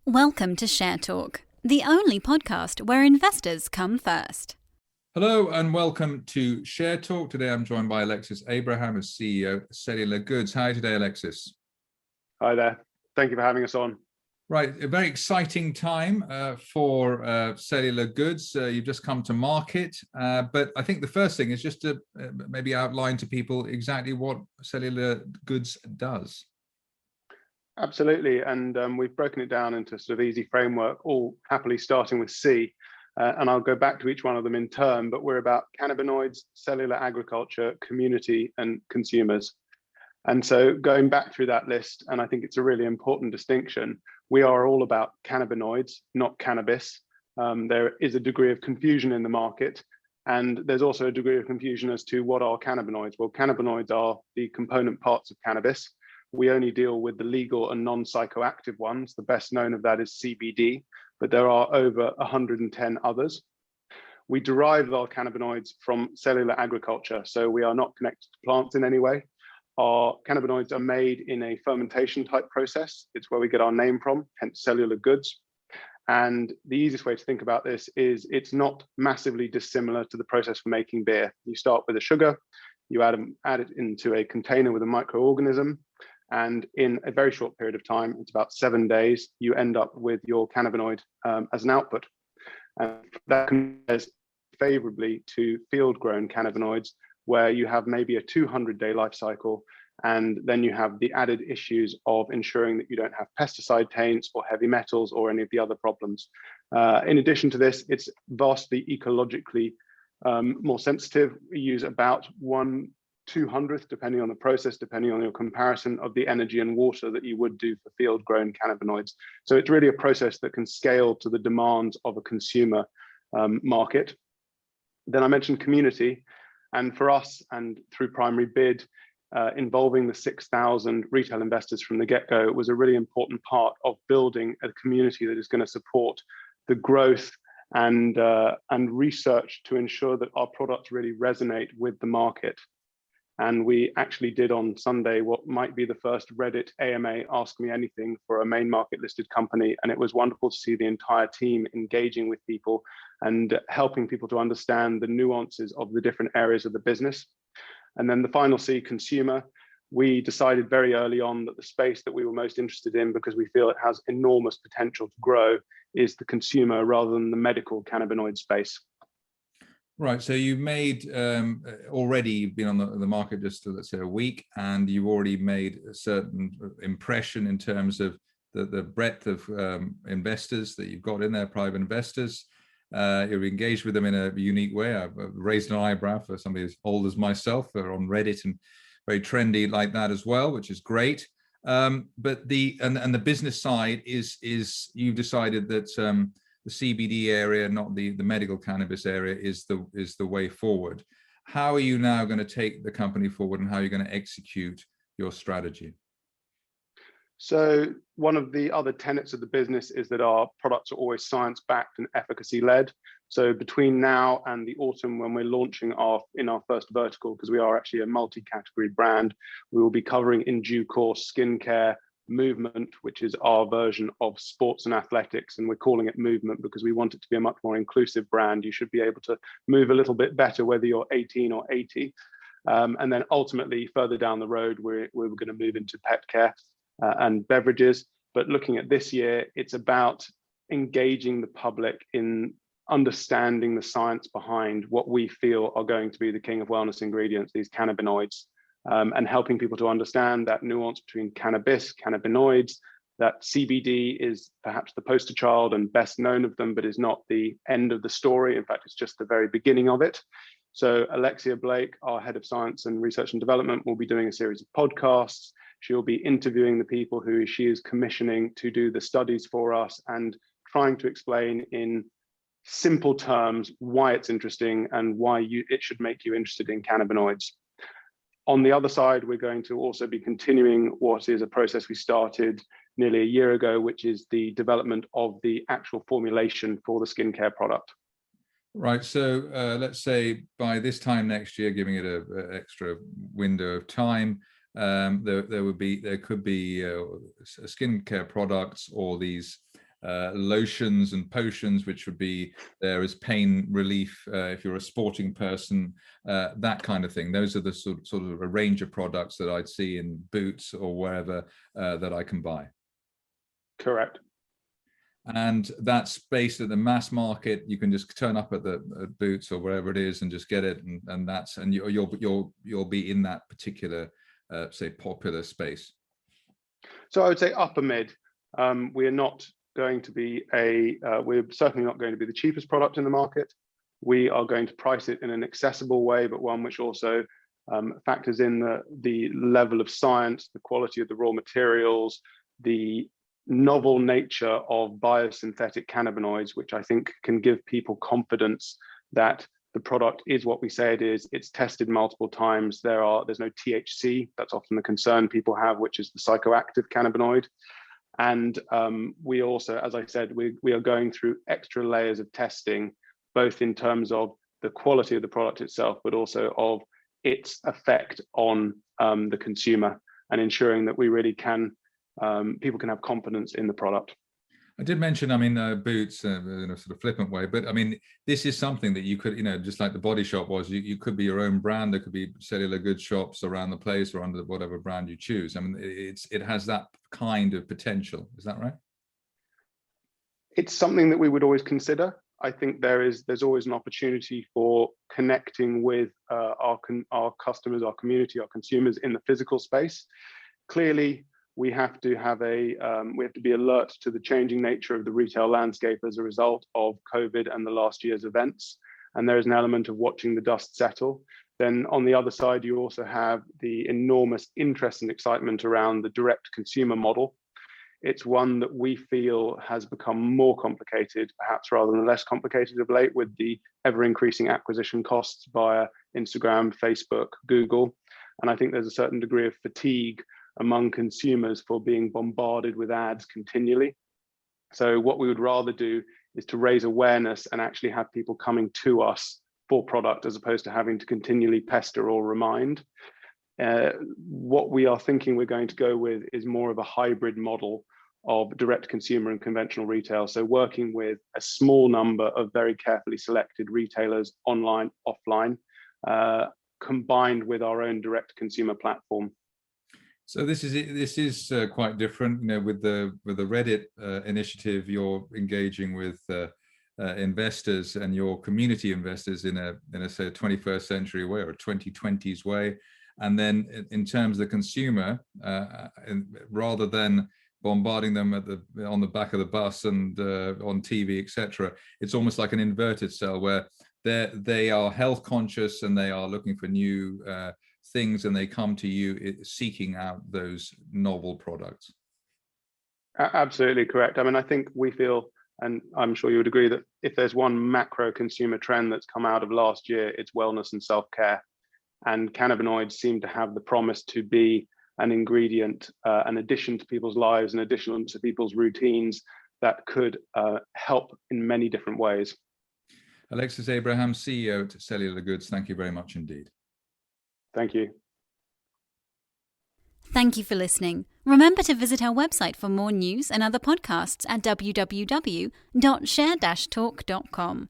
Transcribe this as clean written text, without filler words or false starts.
Welcome to Share Talk, the only podcast where investors come first. Hello and welcome to Share Talk. Today I'm joined by Alexis Abraham, as CEO of Cellular Goods. Hi today, Alexis. Hi there. Thank you for having us on. Right, a very exciting time for Cellular Goods. You've just come to market, but I think the first thing is just to maybe outline to people exactly what Cellular Goods does. Absolutely, and we've broken it down into sort of easy framework, all happily starting with C, and I'll go back to each one of them in turn, but we're about cannabinoids, cellular agriculture, community, and consumers. And so going back through that list, and I think it's a really important distinction, we are all about cannabinoids, not cannabis. There is a degree of confusion in the market, and there's also a degree of confusion as to what are cannabinoids. Well, cannabinoids are the component parts of cannabis. We only deal with the legal and non-psychoactive ones. The best known of that is CBD, but there are over 110 others. We derive our cannabinoids from cellular agriculture, so we are not connected to plants in any way. Our cannabinoids are made in a fermentation type process. It's where we get our name from, hence Cellular Goods. And the easiest way to think about this is it's not massively dissimilar to the process for making beer. You start with a sugar, you add it into a container with a microorganism, and in a very short period of time, it's about 7 days, you end up with your cannabinoid as an output. And that compares favorably to field-grown cannabinoids, where you have maybe a 200-day life cycle, and then you have the added issues of ensuring that you don't have pesticide taints or heavy metals or any of the other problems. In addition to this, it's vastly ecologically more sensitive. We use about 1/200th, depending on the process, depending on your comparison of the energy and water that you would do for field-grown cannabinoids. So it's really a process that can scale to the demands of a consumer market. Then I mentioned community, and for us and through primary bid, involving the 6,000 retail investors from the get-go was a really important part of building a community that is going to support the growth and research to ensure that our products really resonate with the market. And we actually did on Sunday what might be the first Reddit AMA Ask Me Anything for a main market listed company. And it was wonderful to see the entire team engaging with people and helping people to understand the nuances of the different areas of the business. And then the final C, consumer. We decided very early on that the space that we were most interested in, because we feel it has enormous potential to grow, is the consumer rather than the medical cannabinoid space. Right, so you've made already been on the market just, let's say, a week, and you've already made a certain impression in terms of the breadth of investors that you've got in there, private investors. You're engaged with them in a unique way. I've raised an eyebrow for somebody as old as myself. They're on Reddit and very trendy like that as well, which is great. But the business side is you've decided that the CBD area, not the medical cannabis area, is the way forward. How are you now going to take the company forward, and how are you going to execute your strategy? So one of the other tenets of the business is that our products are always science-backed and efficacy-led. So between now and the autumn, when we're launching in our first vertical, because we are actually a multi-category brand, we will be covering in due course skincare, movement, which is our version of sports and athletics, and we're calling it movement because we want it to be a much more inclusive brand. You should be able to move a little bit better whether you're 18 or 80. And then ultimately further down the road, we're going to move into pet care and beverages. But looking at this year, it's about engaging the public in understanding the science behind what we feel are going to be the king of wellness ingredients, these cannabinoids. And helping people to understand that nuance between cannabis, cannabinoids, that CBD is perhaps the poster child and best known of them, but is not the end of the story. In fact, it's just the very beginning of it. So Alexis Blake, our head of science and research and development, will be doing a series of podcasts. She'll be interviewing the people who she is commissioning to do the studies for us and trying to explain in simple terms why it's interesting and why it should make you interested in cannabinoids. On the other side, we're going to also be continuing what is a process we started nearly a year ago, which is the development of the actual formulation for the skincare product. Right. So let's say by this time next year, giving it an extra window of time, there could be skincare products or these lotions and potions, which would be there as pain relief if you're a sporting person, that kind of thing. Those are the sort of a range of products that I'd see in Boots or wherever that I can buy. Correct. And that's based at the mass market. You can just turn up at Boots or wherever it is and just get it, and you'll be in that particular say popular space. So I would say upper mid. We are not going to be we're certainly not going to be the cheapest product in the market. We are going to price it in an accessible way, but one which also factors in the level of science, the quality of the raw materials, the novel nature of biosynthetic cannabinoids, which I think can give people confidence that the product is what we say it is. It's tested multiple times. There's no THC. That's often the concern people have, which is the psychoactive cannabinoid. And we also, as I said, we are going through extra layers of testing, both in terms of the quality of the product itself, but also of its effect on the consumer, and ensuring that we really can, people can have confidence in the product. I did mention, Boots in a sort of flippant way, but this is something that you could, just like the Body Shop was, you could be your own brand. There could be Cellular Goods shops around the place or under whatever brand you choose. It has that kind of potential. Is that right? It's something that we would always consider. I think there's always an opportunity for connecting with our customers, our community, our consumers in the physical space. Clearly, we have to be alert to the changing nature of the retail landscape as a result of COVID and the last year's events. And there is an element of watching the dust settle. Then on the other side, you also have the enormous interest and excitement around the direct consumer model. It's one that we feel has become more complicated, perhaps rather than less complicated of late, with the ever increasing acquisition costs via Instagram, Facebook, Google. And I think there's a certain degree of fatigue among consumers for being bombarded with ads continually. So what we would rather do is to raise awareness and actually have people coming to us for product, as opposed to having to continually pester or remind. What we are thinking we're going to go with is more of a hybrid model of direct consumer and conventional retail. So working with a small number of very carefully selected retailers, online, offline, combined with our own direct consumer platform. So this is quite different, with the Reddit initiative. You're engaging with investors and your community investors in a say a 21st century way or a 2020s way, and then in terms of the consumer, rather than bombarding them on the back of the bus and on TV, etc., it's almost like an inverted cell where they are health conscious and they are looking for new things, and they come to you seeking out those novel products. Absolutely correct. I think we feel, and I'm sure you would agree, that if there's one macro consumer trend that's come out of last year, it's wellness and self-care. And cannabinoids seem to have the promise to be an ingredient, an addition to people's lives, an addition to people's routines that could help in many different ways. Alexis Abraham, CEO at Cellular Goods, thank you very much indeed. Thank you. Thank you for listening. Remember to visit our website for more news and other podcasts at www.share-talk.com.